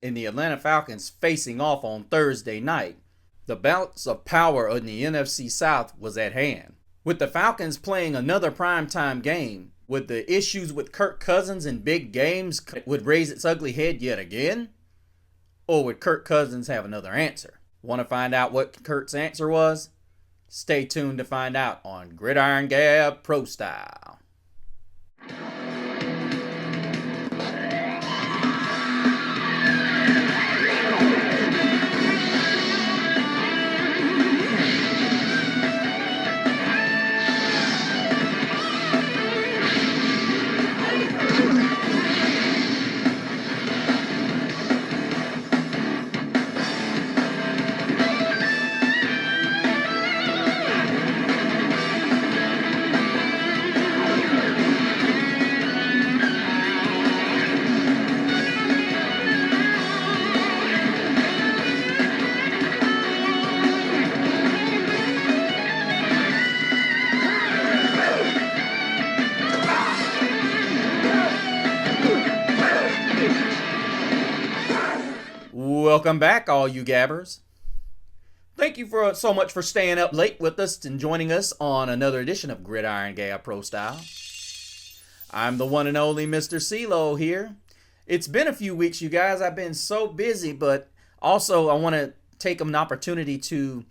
and the Atlanta Falcons facing off on Thursday night. The balance of power in the NFC South was at hand. With the Falcons playing another primetime game, would the issues with Kirk Cousins in big games would raise its ugly head yet again? Or would Kirk Cousins have another answer? Want to find out what Kirk's answer was? Stay tuned to find out on Gridiron Gab Pro Style. Welcome back, all you gabbers. Thank you so much for staying up late with us and joining us on another edition of Gridiron Gab Pro Style. I'm the one and only Mr. CeeLo here. It's been a few weeks, you guys. I've been so busy, but also I want to take an opportunity to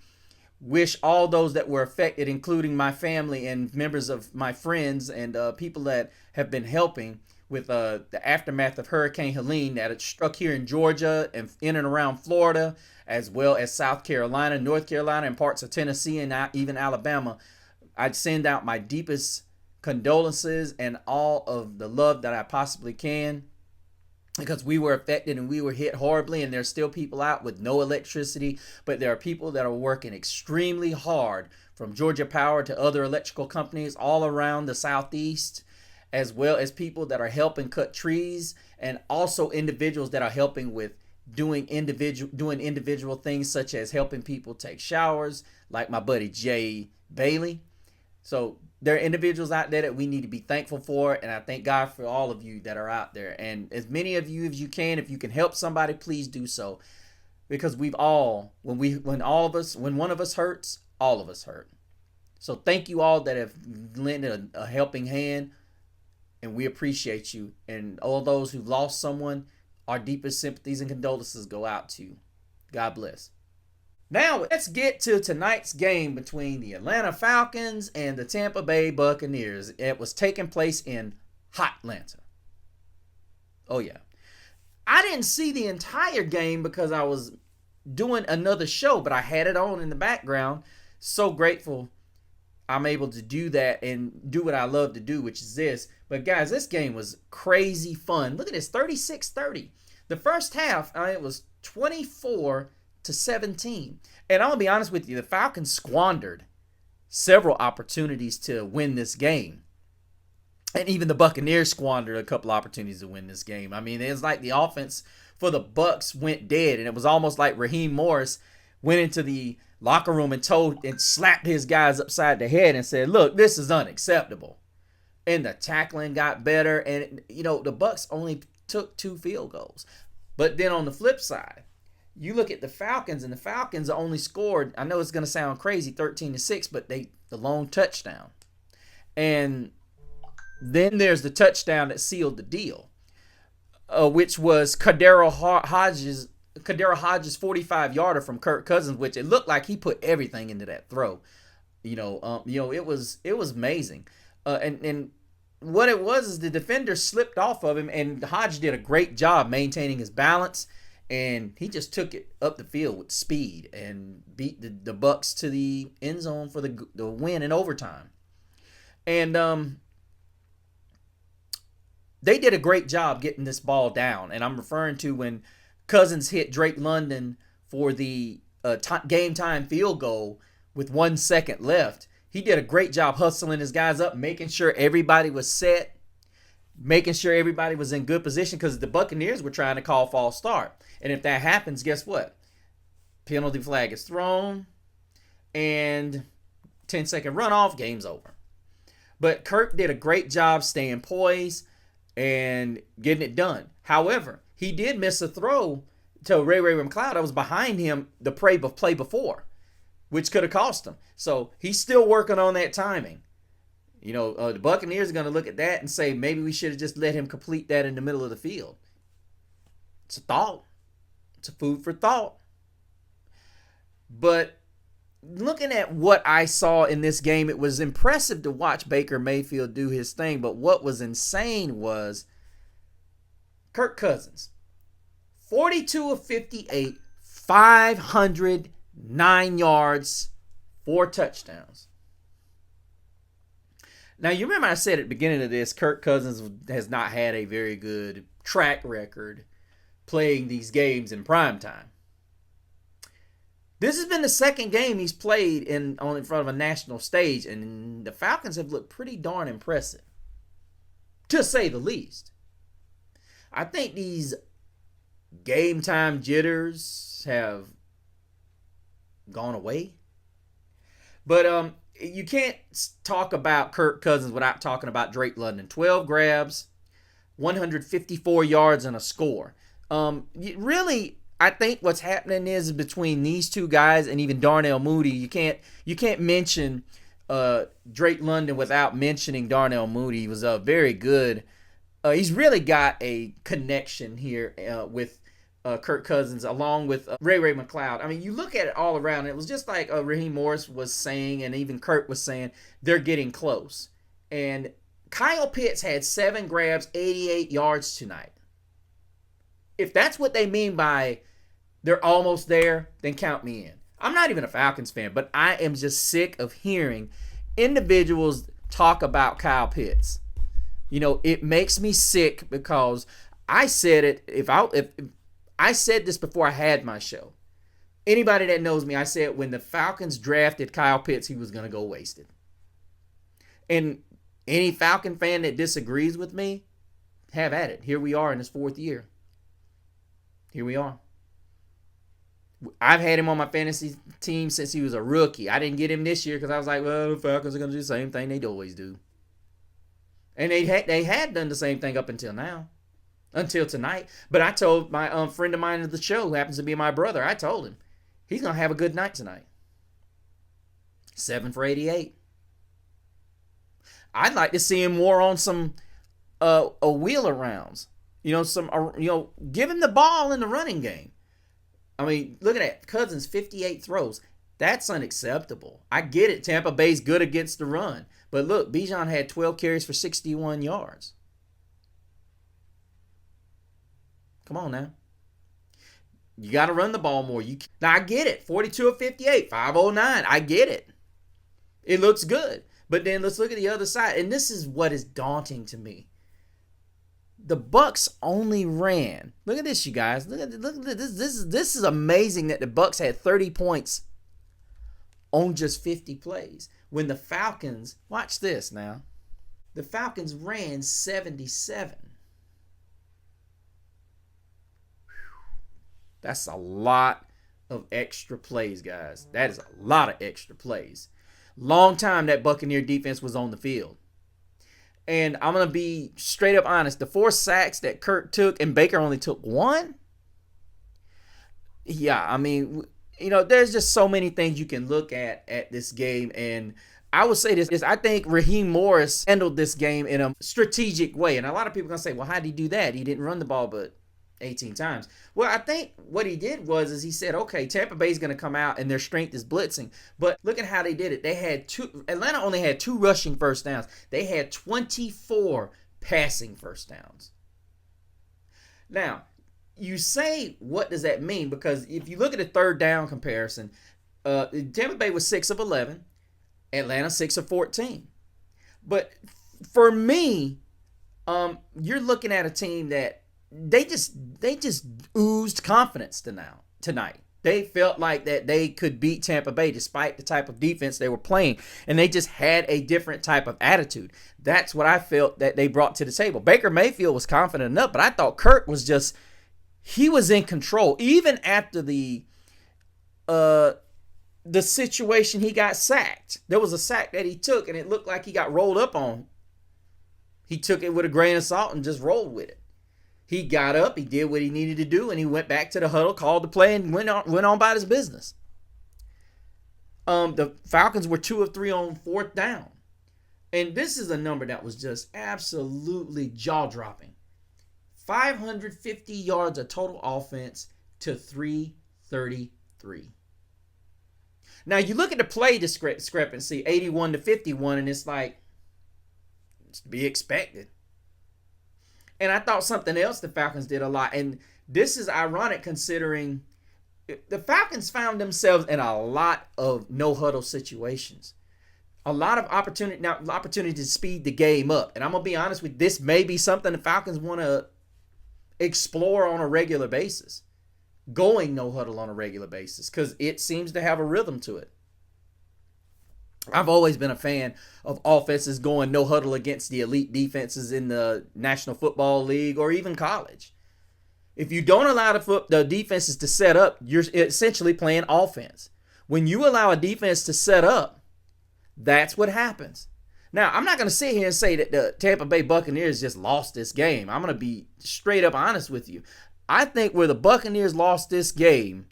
wish all those that were affected, including my family and members of my friends and people that have been helping with the aftermath of Hurricane Helene that had struck here in Georgia and in and around Florida, as well as South Carolina, North Carolina, and parts of Tennessee and even Alabama. I'd send out my deepest condolences and all of the love that I possibly can, because we were affected and we were hit horribly, and there's still people out with no electricity, but there are people that are working extremely hard, from Georgia Power to other electrical companies all around the Southeast, as well as people that are helping cut trees, and also individuals that are helping with doing individual things, such as helping people take showers, like my buddy Jay Bailey. So there are individuals out there that we need to be thankful for, and I thank God for all of you that are out there. And as many of you as you can, if you can help somebody, please do so, because we've all, when one of us hurts, all of us hurt. So thank you all that have lent a helping hand, and we appreciate you. And all those who've lost someone, our deepest sympathies and condolences go out to you. God bless. Now, let's get to tonight's game between the Atlanta Falcons and the Tampa Bay Buccaneers. It was taking place in hot Atlanta. Oh, yeah. I didn't see the entire game because I was doing another show, but I had it on in the background. So grateful I'm able to do that and do what I love to do, which is this. But guys, this game was crazy fun. Look at this, 36-30. The first half, it was 24-17. And I'm going to be honest with you, the Falcons squandered several opportunities to win this game. And even the Buccaneers squandered a couple opportunities to win this game. I mean, it's like the offense for the Bucs went dead, and it was almost like Raheem Morris went into the locker room and slapped his guys upside the head and said, look, this is unacceptable. And the tackling got better, and the Bucs only took 2 field goals. But then on the flip side, you look at the Falcons, and the Falcons only scored, I know it's going to sound crazy, 13-6, but the lone touchdown. And then there's the touchdown that sealed the deal, which was Kadero Hodges' 45-yarder from Kirk Cousins, which it looked like he put everything into that throw. It was amazing. And what it was is the defender slipped off of him, and Hodge did a great job maintaining his balance, and he just took it up the field with speed and beat the Bucs to the end zone for the win in overtime. And they did a great job getting this ball down, and I'm referring to when Cousins hit Drake London for the game time field goal with 1 second left. He did a great job hustling his guys up, making sure everybody was set, making sure everybody was in good position, because the Buccaneers were trying to call false start. And if that happens, guess what? Penalty flag is thrown, and 10-second runoff, game's over. But Kirk did a great job staying poised and getting it done. However, he did miss a throw to Ray McLeod that was behind him the play before, which could have cost him. So he's still working on that timing. The Buccaneers are going to look at that and say maybe we should have just let him complete that in the middle of the field. It's a thought. It's a food for thought. But looking at what I saw in this game, it was impressive to watch Baker Mayfield do his thing. But what was insane was Kirk Cousins. 42 of 58, 509 yards, 4 touchdowns. Now, you remember I said at the beginning of this, Kirk Cousins has not had a very good track record playing these games in primetime. This has been the second game he's played in front of a national stage, and the Falcons have looked pretty darn impressive, to say the least. I think these game time jitters have gone away. But you can't talk about Kirk Cousins without talking about Drake London. 12 grabs, 154 yards, and a score. Really, I think what's happening is between these two guys and even Darnell Mooney, you can't mention Drake London without mentioning Darnell Mooney. He was very good. He's really got a connection here with Kirk Cousins along with Ray McLeod. I mean, you look at it all around, it was just like Raheem Morris was saying, and even Kirk was saying, they're getting close. And Kyle Pitts had 7 grabs, 88 yards tonight. If that's what they mean by they're almost there, then count me in. I'm not even a Falcons fan, but I am just sick of hearing individuals talk about Kyle Pitts. It makes me sick because I said it. If I said this before I had my show. Anybody that knows me, I said when the Falcons drafted Kyle Pitts, he was going to go wasted. And any Falcon fan that disagrees with me, have at it. Here we are in his 4th year. Here we are. I've had him on my fantasy team since he was a rookie. I didn't get him this year because I was like, well, the Falcons are going to do the same thing they always do. And they had done the same thing up until now. Until tonight. But I told my friend of mine of the show, who happens to be my brother, I told him, he's going to have a good night tonight. 7 for 88. I'd like to see him more on some wheel arounds. Give him the ball in the running game. I mean, look at that. Cousins, 58 throws. That's unacceptable. I get it. Tampa Bay's good against the run. But look, Bijan had 12 carries for 61 yards. Come on now. You got to run the ball more. Now, I get it. 42 of 58, 509. I get it. It looks good. But then let's look at the other side. And this is what is daunting to me. The Bucs only ran. Look at this, you guys. Look at this. This is amazing that the Bucs had 30 points on just 50 plays. When the Falcons, watch this now. The Falcons ran 77. That's a lot of extra plays, guys. That is a lot of extra plays. Long time that Buccaneer defense was on the field. And I'm going to be straight up honest. The 4 sacks that Kirk took and Baker only took 1. Yeah, I mean, there's just so many things you can look at this game. And I would say this. I think Raheem Morris handled this game in a strategic way. And a lot of people are going to say, well, how did he do that? He didn't run the ball but 18 times. Well, I think what he did was he said, okay, Tampa Bay's going to come out and their strength is blitzing. But look at how they did it. Atlanta only had 2 rushing first downs. They had 24 passing first downs. Now, you say, what does that mean? Because if you look at the third down comparison, Tampa Bay was 6 of 11. Atlanta 6 of 14. But for me, you're looking at a team that they just oozed confidence tonight. They felt like that they could beat Tampa Bay despite the type of defense they were playing, and they just had a different type of attitude. That's what I felt that they brought to the table. Baker Mayfield was confident enough, but I thought Kirk was he was in control even after the situation he got sacked. There was a sack that he took, and it looked like he got rolled up on. He took it with a grain of salt and just rolled with it. He got up, he did what he needed to do, and he went back to the huddle, called the play, and went on about his business. The Falcons were 2 of 3 on 4th down. And this is a number that was just absolutely jaw-dropping. 550 yards of total offense to 333. Now, you look at the play discrepancy, 81 to 51, and it's like, it's to be expected. And I thought something else the Falcons did a lot, and this is ironic considering the Falcons found themselves in a lot of no-huddle situations. A lot of opportunity to speed the game up. And I'm going to be honest with you, this may be something the Falcons want to explore on a regular basis. Going no-huddle on a regular basis, because it seems to have a rhythm to it. I've always been a fan of offenses going no-huddle against the elite defenses in the National Football League or even college. If you don't allow the defenses to set up, you're essentially playing offense. When you allow a defense to set up, that's what happens. Now, I'm not going to sit here and say that the Tampa Bay Buccaneers just lost this game. I'm going to be straight up honest with you. I think where the Buccaneers lost this game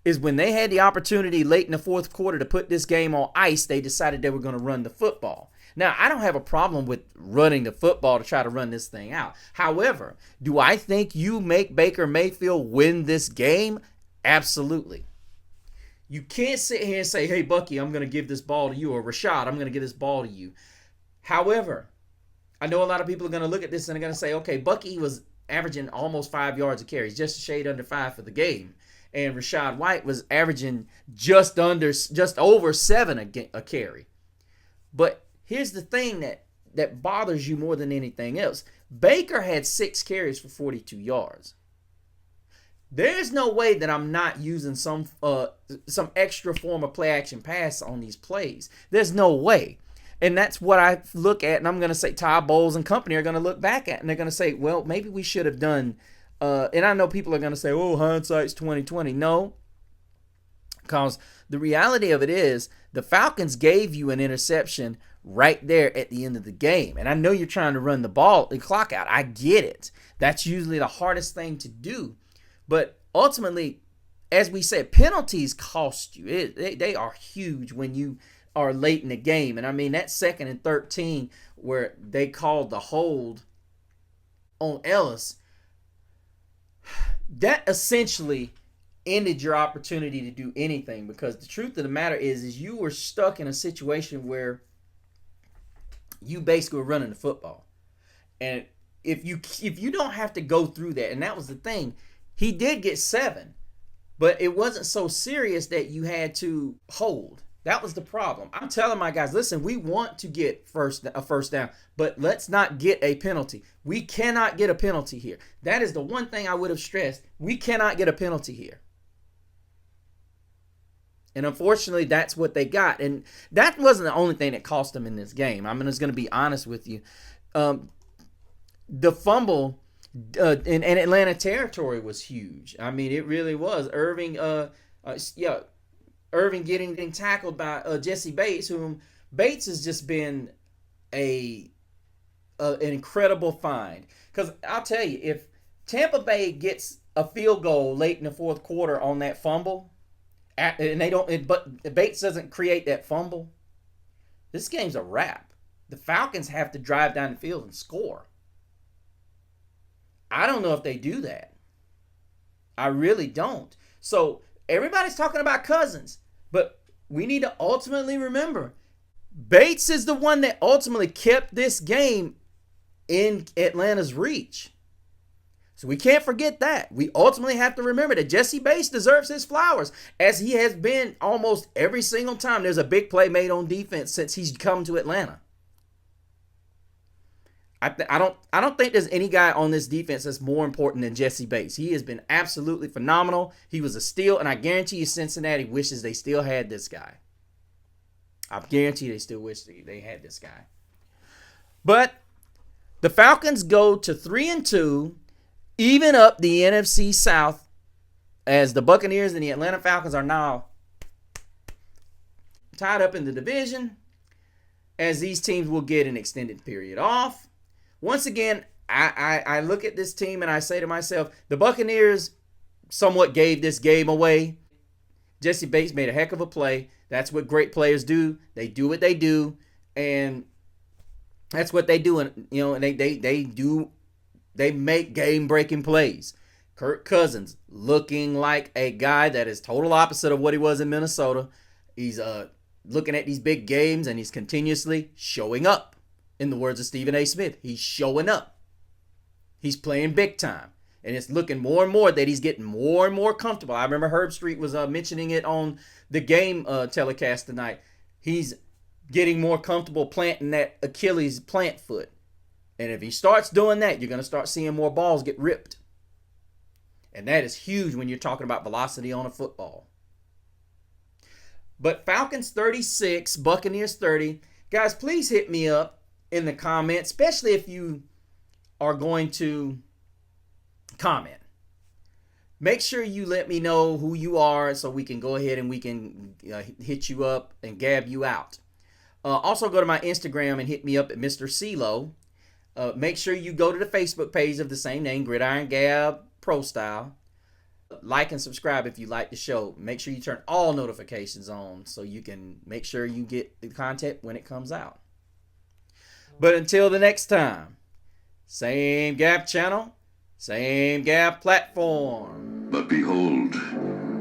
is when they had the opportunity late in the 4th quarter to put this game on ice, they decided they were going to run the football. Now, I don't have a problem with running the football to try to run this thing out. However, do I think you make Baker Mayfield win this game? Absolutely. You can't sit here and say, hey, Bucky, I'm going to give this ball to you, or Rashad, I'm going to give this ball to you. However, I know a lot of people are going to look at this and they're going to say, okay, Bucky was averaging almost 5 yards a carry, just a shade under 5 for the game. And Rashad White was averaging just over 7 a carry. But here's the thing that bothers you more than anything else. Baker had 6 carries for 42 yards. There's no way that I'm not using some extra form of play action pass on these plays. There's no way. And that's what I look at, and I'm going to say Todd Bowles and company are going to look back at, and they're going to say, well, maybe we should have done, and I know people are going to say, oh, hindsight's 2020. No, because the reality of it is the Falcons gave you an interception right there at the end of the game. And I know you're trying to run the clock out. I get it. That's usually the hardest thing to do. But ultimately, as we said, penalties cost you. They are huge when you are late in the game. And I mean, that 2nd and 13 where they called the hold on Ellis, that essentially ended your opportunity to do anything, because the truth of the matter is you were stuck in a situation where you basically were running the football. And if you don't have to go through that, and that was the thing, he did get 7, but it wasn't so serious that you had to hold. That was the problem. I'm telling my guys, listen, we want to get a first down, but let's not get a penalty. We cannot get a penalty here. That is the one thing I would have stressed. We cannot get a penalty here. And unfortunately, that's what they got. And that wasn't the only thing that cost them in this game. I'm just going to be honest with you. The fumble in Atlanta territory was huge. I mean, it really was. Irving getting tackled by Jesse Bates, whom Bates has just been an incredible find. Because I'll tell you, if Tampa Bay gets a field goal late in the 4th quarter on that fumble, but Bates doesn't create that fumble, this game's a wrap. The Falcons have to drive down the field and score. I don't know if they do that. I really don't. So everybody's talking about Cousins, but we need to ultimately remember Bates is the one that ultimately kept this game in Atlanta's reach. So we can't forget that. We ultimately have to remember that Jesse Bates deserves his flowers, as he has been almost every single time there's a big play made on defense since he's come to Atlanta. I don't think there's any guy on this defense that's more important than Jesse Bates. He has been absolutely phenomenal. He was a steal, and I guarantee you Cincinnati wishes they still had this guy. I guarantee they still wish they had this guy. But the Falcons go to 3-2, even up the NFC South, as the Buccaneers and the Atlanta Falcons are now tied up in the division, as these teams will get an extended period off. Once again, I look at this team and I say to myself, the Buccaneers somewhat gave this game away. Jesse Bates made a heck of a play. That's what great players do. They do what they do, and that's what they do. And they make game-breaking plays. Kirk Cousins looking like a guy that is total opposite of what he was in Minnesota. He's looking at these big games and he's continuously showing up. In the words of Stephen A. Smith, he's showing up. He's playing big time. And it's looking more and more that he's getting more and more comfortable. I remember Herb Street was mentioning it on the game telecast tonight. He's getting more comfortable planting that Achilles plant foot. And if he starts doing that, you're going to start seeing more balls get ripped. And that is huge when you're talking about velocity on a football. But Falcons 36, Buccaneers 30. Guys, please hit me up in the comments, especially if you are going to comment. Make sure you let me know who you are so we can go ahead and we can hit you up and gab you out. Also go to my Instagram and hit me up at Mr. CeeLo. Make sure you go to the Facebook page of the same name, Gridiron Gab Pro Style. Like and subscribe if you like the show. Make sure you turn all notifications on so you can make sure you get the content when it comes out. But until the next time, same Gab channel, same Gab platform. But behold,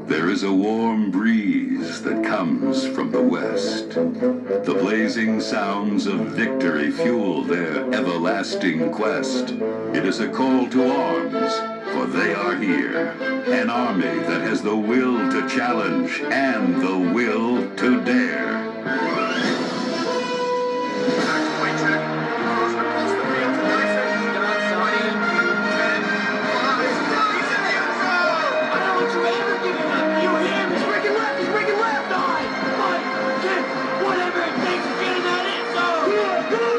there is a warm breeze that comes from the west. The blazing sounds of victory fuel their everlasting quest. It is a call to arms, for they are here. An army that has the will to challenge and the will to dare. Whatever it takes to get him out of it, so...